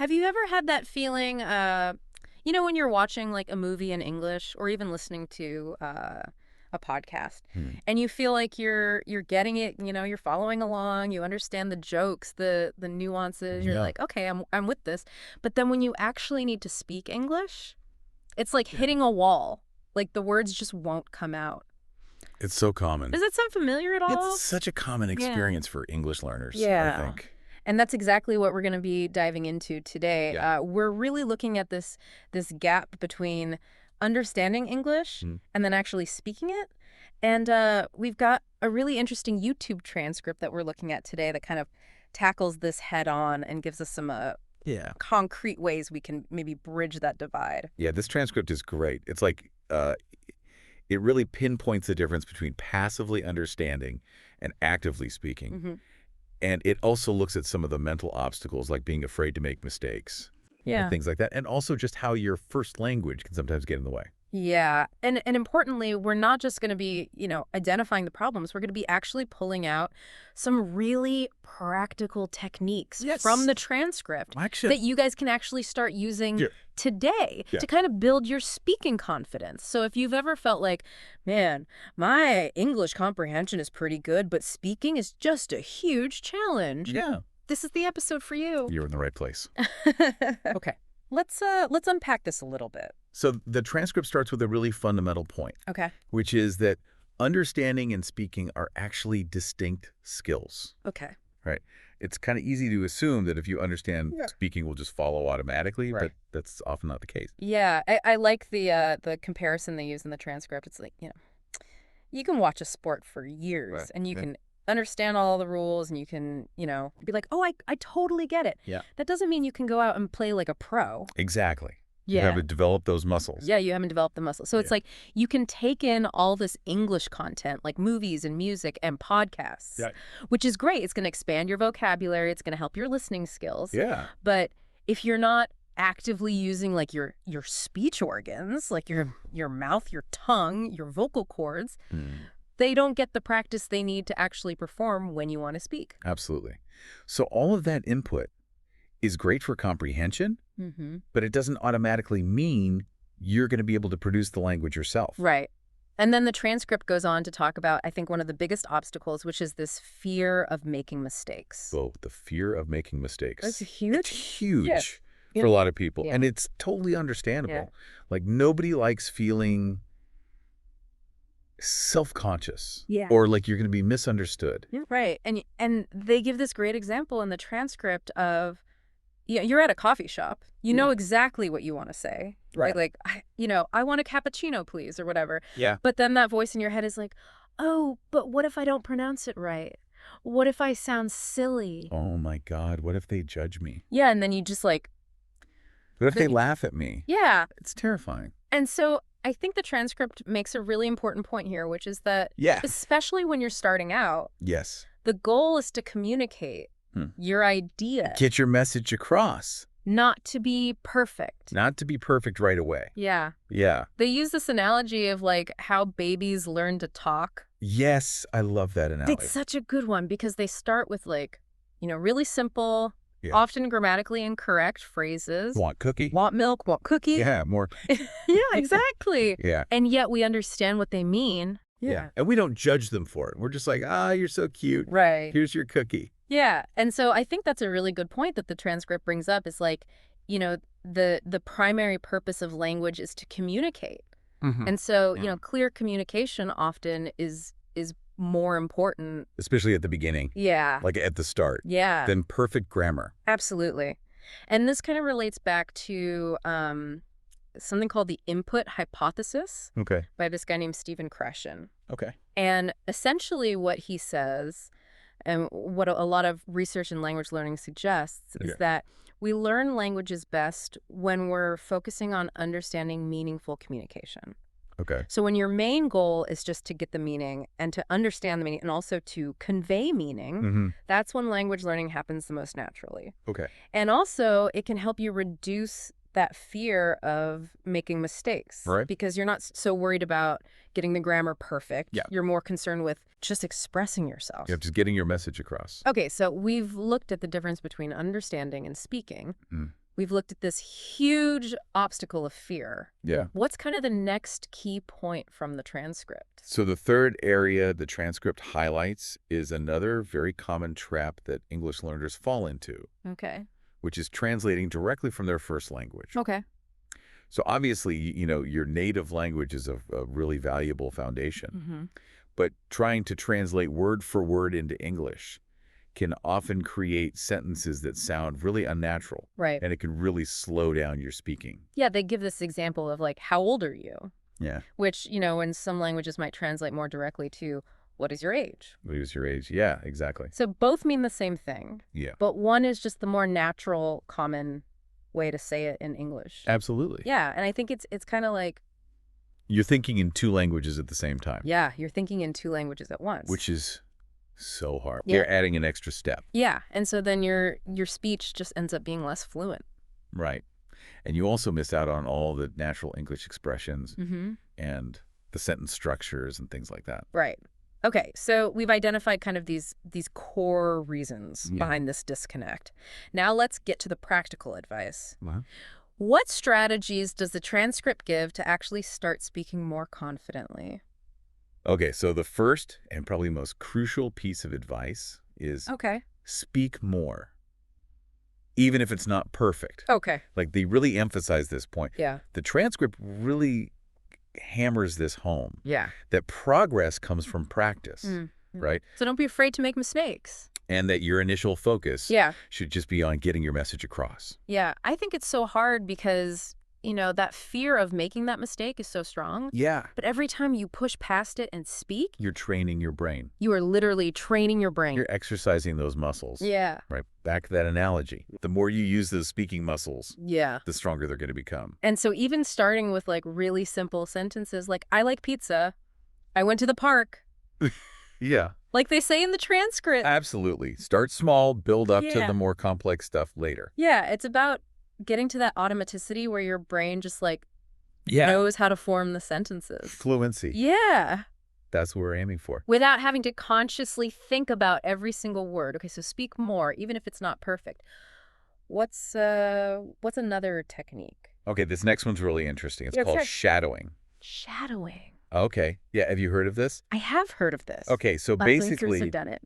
Have you ever had that feeling, when you're watching like a movie in English or even listening to a podcast, and you feel like you're getting it, you're following along, you understand the jokes, the nuances, you're Yeah. like, okay, I'm with this. But then when you actually need to speak English, it's like hitting a wall. Like the words just won't come out. It's so common. Does that sound familiar at all? It's such a common Yeah. experience for English learners, Yeah. I think. And that's exactly what we're going to be diving into today. Yeah. We're really looking at this gap between understanding English and then actually speaking it. And we've got a really interesting YouTube transcript that we're looking at today that kind of tackles this head on and gives us some concrete ways we can maybe bridge that divide. Yeah, this transcript is great. It's like it really pinpoints the difference between passively understanding and actively speaking. And it also looks at some of the mental obstacles, like being afraid to make mistakes. Yeah. And things like that. And also just how your first language can sometimes get in the way. Yeah. And importantly, we're not just going to be, identifying the problems. We're going to be actually pulling out some really practical techniques from the transcript that you guys can actually start using today to kind of build your speaking confidence. So if you've ever felt like, man, my English comprehension is pretty good, but speaking is just a huge challenge. Yeah. This is the episode for you. You're in the right place. Okay. Let's unpack this a little bit. So the transcript starts with a really fundamental point. Okay. Which is that understanding and speaking are actually distinct skills. Okay. Right. It's kind of easy to assume that if you understand, speaking will just follow automatically, but that's often not the case. Yeah, I like the comparison they use in the transcript. It's like, you can watch a sport for years and you can understand all the rules and you can, be like, oh, I totally get it. Yeah. That doesn't mean you can go out and play like a pro. Exactly. Yeah. You haven't developed those muscles. Yeah, you haven't developed the muscle. So it's like you can take in all this English content like movies and music and podcasts, which is great. It's going to expand your vocabulary. It's going to help your listening skills. Yeah. But if you're not actively using like your speech organs, like your mouth, your tongue, your vocal cords, they don't get the practice they need to actually perform when you want to speak. Absolutely. So all of that input is great for comprehension, but it doesn't automatically mean you're going to be able to produce the language yourself. Right. And then the transcript goes on to talk about, I think, one of the biggest obstacles, which is this fear of making mistakes. Oh, the fear of making mistakes. That's huge. It's huge for a lot of people. Yeah. And it's totally understandable. Yeah. Like nobody likes feeling self-conscious Yeah. or like you're going to be misunderstood. Yeah. Right. And they give this great example in the transcript of, you're at a coffee shop. You know exactly what you want to say. Right. Like, I want a cappuccino, please, or whatever. Yeah. But then that voice in your head is like, oh, but what if I don't pronounce it right? What if I sound silly? Oh my God, what if they judge me? Yeah, and then you just like... What if they laugh at me? Yeah. It's terrifying. And so I think the transcript makes a really important point here, which is that especially when you're starting out, the goal is to communicate your idea. Get your message across. Not to be perfect. Not to be perfect right away. Yeah. Yeah. They use this analogy of like how babies learn to talk. Yes, I love that analogy. It's such a good one because they start with like, really simple, often grammatically incorrect phrases. Want cookie? Want milk? Want cookie? Yeah, more. Yeah, exactly. Yeah. And yet we understand what they mean. Yeah. And we don't judge them for it. We're just like, you're so cute. Right. Here's your cookie. Yeah. And so I think that's a really good point that the transcript brings up is like, the primary purpose of language is to communicate. And so, clear communication often is more important. Especially at the beginning. Yeah. Like at the start. Yeah. Than perfect grammar. Absolutely. And this kind of relates back to something called the input hypothesis by this guy named Stephen Krashen. Okay. And essentially what he says, and what a lot of research in language learning suggests, is that we learn languages best when we're focusing on understanding meaningful communication. Okay. So when your main goal is just to get the meaning and to understand the meaning and also to convey meaning, that's when language learning happens the most naturally. Okay. And also it can help you reduce that fear of making mistakes. Right. Because you're not so worried about getting the grammar perfect. Yeah. You're more concerned with just expressing yourself. Yeah, just getting your message across. Okay, so we've looked at the difference between understanding and speaking. We've looked at this huge obstacle of fear. Yeah. What's kind of the next key point from the transcript? So the third area the transcript highlights is another very common trap that English learners fall into, Okay. which is translating directly from their first language. Okay. So obviously, your native language is a really valuable foundation, but trying to translate word for word into English can often create sentences that sound really unnatural. Right. And it can really slow down your speaking. Yeah, they give this example of like, how old are you? Yeah. Which, in some languages might translate more directly to, what is your age? What is your age? Yeah, exactly. So both mean the same thing. Yeah. But one is just the more natural, common way to say it in English. Absolutely. Yeah, and I think it's kind of like... You're thinking in two languages at the same time. Yeah, you're thinking in two languages at once. Which is so hard. Yeah. You're adding an extra step. Yeah, and so then your speech just ends up being less fluent. Right. And you also miss out on all the natural English expressions and the sentence structures and things like that. Right. Okay, so we've identified kind of these core reasons behind this disconnect. Now let's get to the practical advice. What strategies does the transcript give to actually start speaking more confidently? Okay, so the first and probably most crucial piece of advice is speak more, even if it's not perfect. Okay. Like, they really emphasize this point. Yeah. The transcript really hammers this home. Yeah. That progress comes from practice, right? So don't be afraid to make mistakes. And that your initial focus should just be on getting your message across. Yeah. I think it's so hard because, that fear of making that mistake is so strong. Yeah. But every time you push past it and speak, You're training your brain. you are literally training your brain. You're exercising those muscles. Yeah. Right. Back to that analogy. The more you use those speaking muscles, Yeah. the stronger they're going to become. And so even starting with like really simple sentences like, I like pizza. I went to the park. Yeah. Like they say in the transcript. Absolutely. Start small, build up to Yeah. the more complex stuff later. Yeah. It's about getting to that automaticity where your brain just like knows how to form the sentences. Fluency. Yeah. That's what we're aiming for. Without having to consciously think about every single word. Okay, so speak more, even if it's not perfect. What's another technique? Okay, this next one's really interesting. It's Yeah, called sure. shadowing. Shadowing. Okay. Yeah, have you heard of this? I have heard of this. Okay, so My listeners basically, have done it.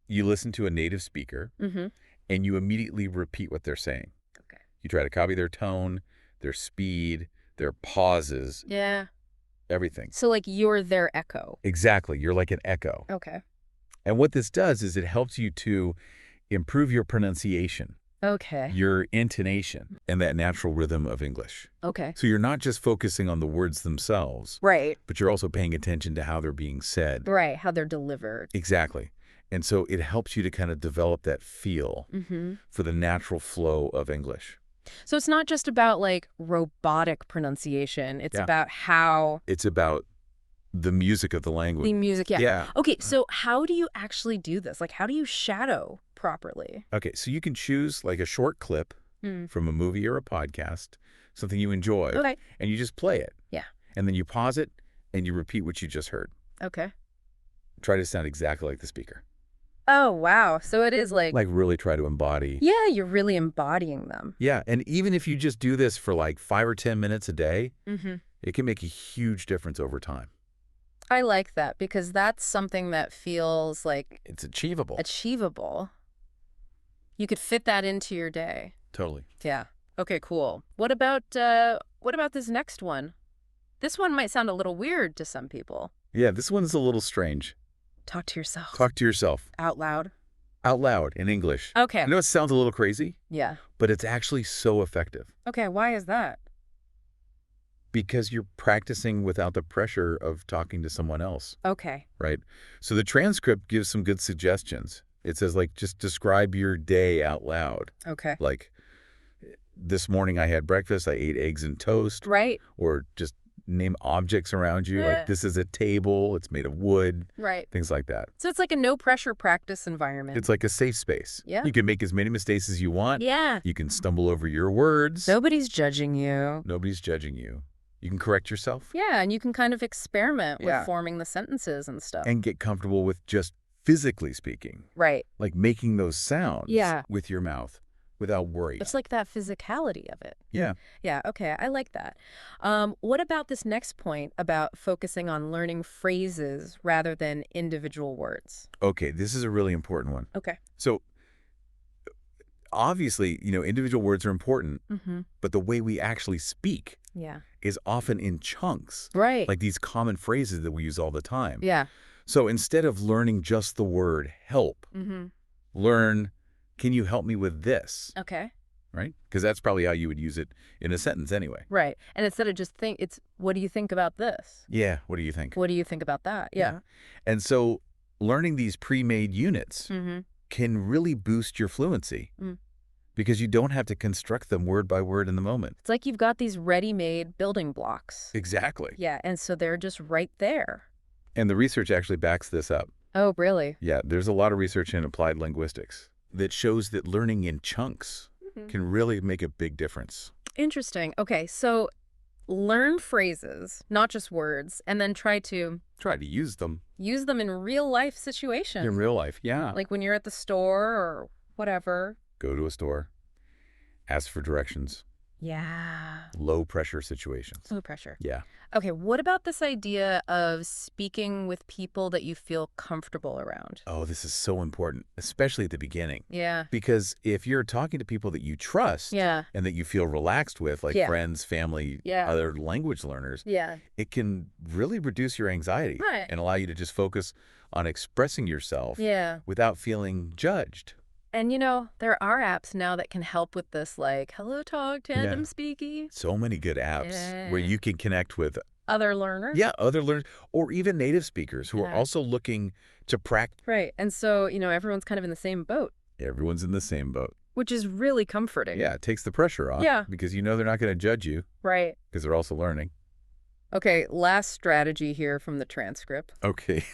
you listen to a native speaker and you immediately repeat what they're saying. Okay. You try to copy their tone, their speed, their pauses, Yeah. everything. So like you're their echo. Exactly. You're like an echo. Okay. And what this does is it helps you to improve your pronunciation, Okay. your intonation, and that natural rhythm of English. Okay. So you're not just focusing on the words themselves, Right. but you're also paying attention to how they're being said. Right. How they're delivered. Exactly. And so it helps you to kind of develop that feel for the natural flow of English. So it's not just about like robotic pronunciation. It's about how It's about the music of the language. the music. Yeah. Yeah. Okay. So how do you actually do this? Like, how do you shadow properly? Okay, so you can choose like a short clip from a movie or a podcast, something you enjoy, Okay. and you just play it. Yeah. And then you pause it and you repeat what you just heard. Okay. Try to sound exactly like the speaker. Oh, wow. So it is like Really try to embody. yeah, you're really embodying them. Yeah, and even if you just do this for like 5 or 10 minutes a day, Mm-hmm. it can make a huge difference over time. I like that because that's something that feels like It's achievable. achievable. You could fit that into your day. Totally. Yeah. Okay, cool. What about this next one? This one might sound a little weird to some people. Yeah, this one's a little strange. Talk to yourself. Talk to yourself out loud. out loud in English. Okay. I know it sounds a little crazy, Yeah. but it's actually so effective Okay, why is that? because you're practicing without the pressure of talking to someone else, Okay. right? So the transcript gives some good suggestions. It says, like, just describe your day out loud. Okay. Like, this morning I had breakfast, I ate eggs and toast. Right. Or just name objects around you. Like, this is a table, it's made of wood, Right. things like that. So it's like a no pressure practice environment. It's like a safe space. Yeah. You can make as many mistakes as you want. Yeah. You can stumble over your words. Nobody's judging you. Nobody's judging you. You can correct yourself. Yeah, and you can kind of experiment Yeah. with forming the sentences and stuff. And get comfortable with just physically speaking. Right. Like making those sounds Yeah. with your mouth without worry. It's like that physicality of it. Yeah. Yeah, okay, I like that. What about this next point about focusing on learning phrases rather than individual words? Okay, this is a really important one. Okay. So obviously, individual words are important, but the way we actually speak Yeah. is often in chunks. Right. Like these common phrases that we use all the time. Yeah. So instead of learning just the word help, learn, can you help me with this? Okay. Right? Because that's probably how you would use it in a sentence anyway. Right. And instead of just it's what do you think about this? Yeah, what do you think? What do you think about that? Yeah. And so learning these pre-made units can really boost your fluency because you don't have to construct them word by word in the moment. It's like you've got these ready-made building blocks. Exactly. Yeah, and so they're just right there. And the research actually backs this up. Oh, really? Yeah, there's a lot of research in applied linguistics that shows that learning in chunks can really make a big difference. Interesting. Okay, so learn phrases, not just words, and then try to use them. Use them in real-life situations. In real life, yeah. Like when you're at the store or whatever. Go to a store. Ask for directions. Yeah. Low-pressure situations. Low pressure. Yeah. Okay, what about this idea of speaking with people that you feel comfortable around? Oh, this is so important, especially at the beginning. Yeah. Because if you're talking to people that you trust and that you feel relaxed with, like friends, family, other language learners, it can really reduce your anxiety and allow you to just focus on expressing yourself without feeling judged. And, there are apps now that can help with this, like Hello Talk, Tandem Speaky. So many good apps where you can connect with other learners. Yeah, other learners, or even native speakers who are also looking to practice. Right. And so, everyone's kind of in the same boat. Everyone's in the same boat. Which is really comforting. Yeah, it takes the pressure off. Yeah. Because they're not going to judge you. Right. Because they're also learning. Okay, last strategy here from the transcript. Okay,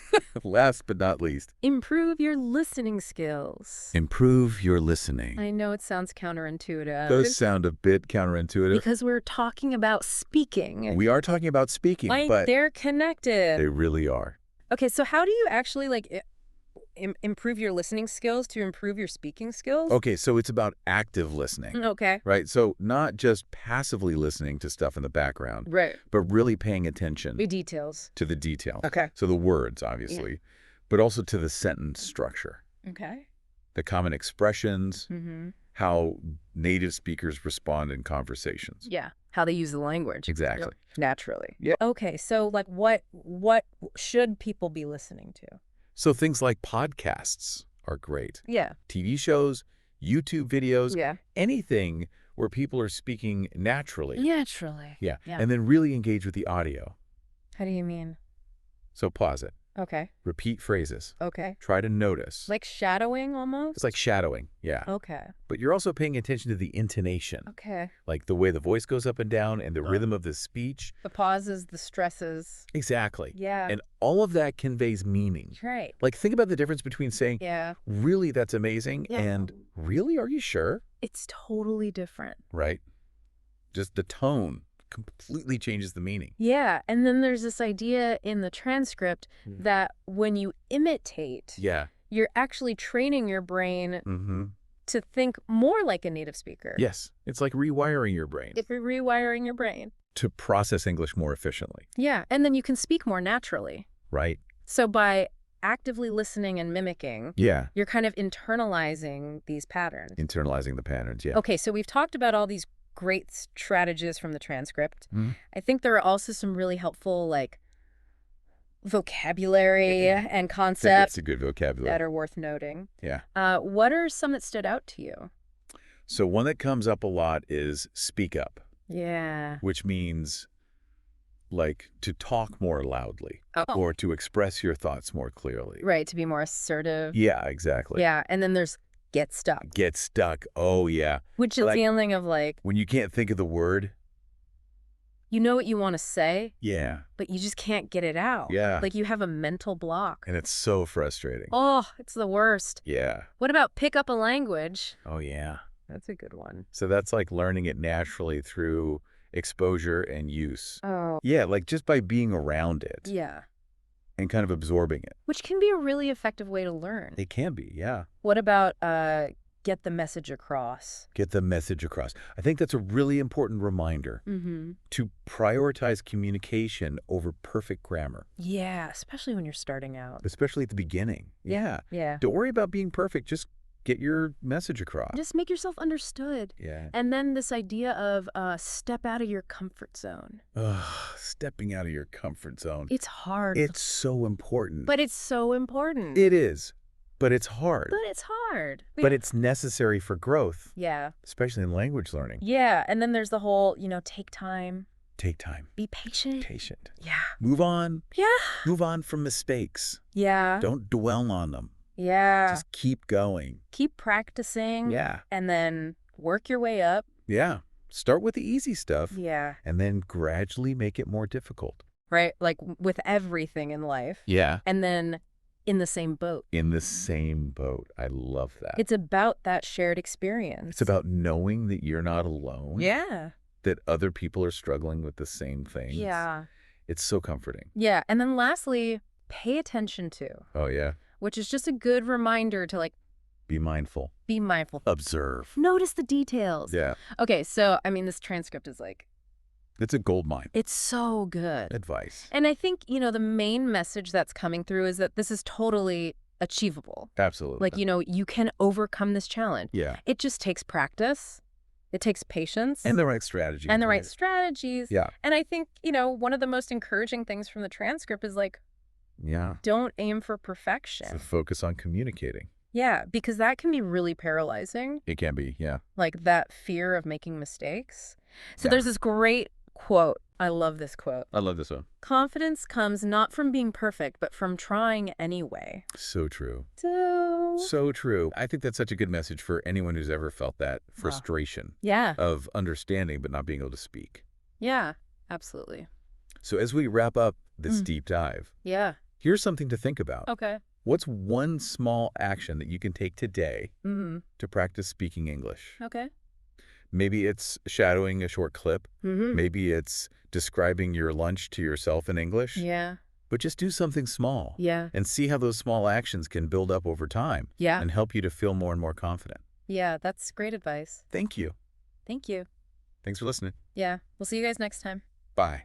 last but not least. Improve your listening skills. Improve your listening. I know it sounds counterintuitive. Those sound a bit counterintuitive. Because we're talking about speaking. We are talking about speaking, but they're connected. They really are. Okay, so how do you actually, improve your listening skills to improve your speaking skills? Okay, so it's about active listening. Okay. Right? So not just passively listening to stuff in the background. Right. But really paying attention. The details. To the detail. Okay. So the words, obviously, but also to the sentence structure. Okay. The common expressions, how native speakers respond in conversations. Yeah. How they use the language. Exactly. Naturally. Yeah. Okay, so what should people be listening to? So things like podcasts are great. Yeah. TV shows, YouTube videos, Yeah. anything where people are speaking naturally. Naturally. Yeah. And then really engage with the audio. How do you mean? So pause it. Okay. Repeat phrases. Okay. Try to notice. Like shadowing almost? It's like shadowing. Yeah. Okay. But you're also paying attention to the intonation. Okay. Like the way the voice goes up and down and the rhythm of the speech. The pauses, the stresses. Exactly. Yeah. And all of that conveys meaning. Right. Like think about the difference between saying, really, that's amazing, and really, are you sure? It's totally different. Right. Just the tone completely changes the meaning. Yeah. And then there's this idea in the transcript that when you imitate, you're actually training your brain to think more like a native speaker. Yes. It's like rewiring your brain. If you're rewiring your brain. To process English more efficiently. Yeah. And then you can speak more naturally. Right. So by actively listening and mimicking, you're kind of internalizing these patterns. Internalizing the patterns, yeah. Okay, so we've talked about all these great strategies from the transcript. I think there are also some really helpful, vocabulary and concepts. That's a good vocabulary. That are worth noting. Yeah. What are some that stood out to you? So one that comes up a lot is speak up. Yeah. Which means to talk more loudly or to express your thoughts more clearly. Right, to be more assertive. Yeah, exactly. Yeah, and then there's get stuck. Get stuck. Oh, yeah. Which is the feeling of when you can't think of the word. You know what you want to say. Yeah. But you just can't get it out. Yeah. Like you have a mental block. And it's so frustrating. Oh, it's the worst. Yeah. What about pick up a language? Oh, yeah. That's a good one. So that's like learning it naturally through exposure and use. Oh. Yeah, just by being around it. Yeah. And kind of absorbing it. Which can be a really effective way to learn. It can be, yeah. What about get the message across. Get the message across. I think that's a really important reminder to prioritize communication over perfect grammar. Yeah, especially when you're starting out. Especially at the beginning. Yeah. Yeah. Don't worry about being perfect. Just get your message across. Just make yourself understood. Yeah. And then this idea of step out of your comfort zone. Stepping out of your comfort zone. It's hard. It's so important. But it's so important. It is. But it's hard. But it's hard. But it's necessary for growth. Yeah. Especially in language learning. Yeah. And then there's the whole, take time. Take time. Be patient. Patient. Yeah. Move on. Yeah. Move on from mistakes. Yeah. Don't dwell on them. Yeah. Just keep going. Keep practicing. Yeah. And then work your way up. Yeah. Start with the easy stuff. Yeah. And then gradually make it more difficult. Right? Like with everything in life. Yeah. And then in the same boat. In the same boat. I love that. It's about that shared experience. It's about knowing that you're not alone. Yeah. That other people are struggling with the same things. Yeah. It's so comforting. Yeah. And then lastly, pay attention to. Oh, yeah. Which is just a good reminder to be mindful. Be mindful. Observe. Notice the details. Yeah. Okay. So, this transcript is it's a gold mine. It's so good. Advice. And I think, the main message that's coming through is that this is totally achievable. Absolutely. You can overcome this challenge. Yeah. It just takes practice. It takes patience. And the right strategies. And the right strategies. Yeah. And I think, one of the most encouraging things from the transcript is yeah. Don't aim for perfection. So focus on communicating. Yeah, because that can be really paralyzing. It can be, yeah. Like that fear of making mistakes. So there's this great quote. I love this quote. I love this one. Confidence comes not from being perfect, but from trying anyway. So true. So true. I think that's such a good message for anyone who's ever felt that frustration. Yeah. Of understanding but not being able to speak. Yeah, absolutely. So as we wrap up this deep dive, here's something to think about. Okay. What's one small action that you can take today to practice speaking English? Okay. Maybe it's shadowing a short clip. Mm-hmm. Maybe it's describing your lunch to yourself in English. Yeah. But just do something small. Yeah. And see how those small actions can build up over time. Yeah. And help you to feel more and more confident. Yeah, that's great advice. Thank you. Thank you. Thanks for listening. Yeah. We'll see you guys next time. Bye.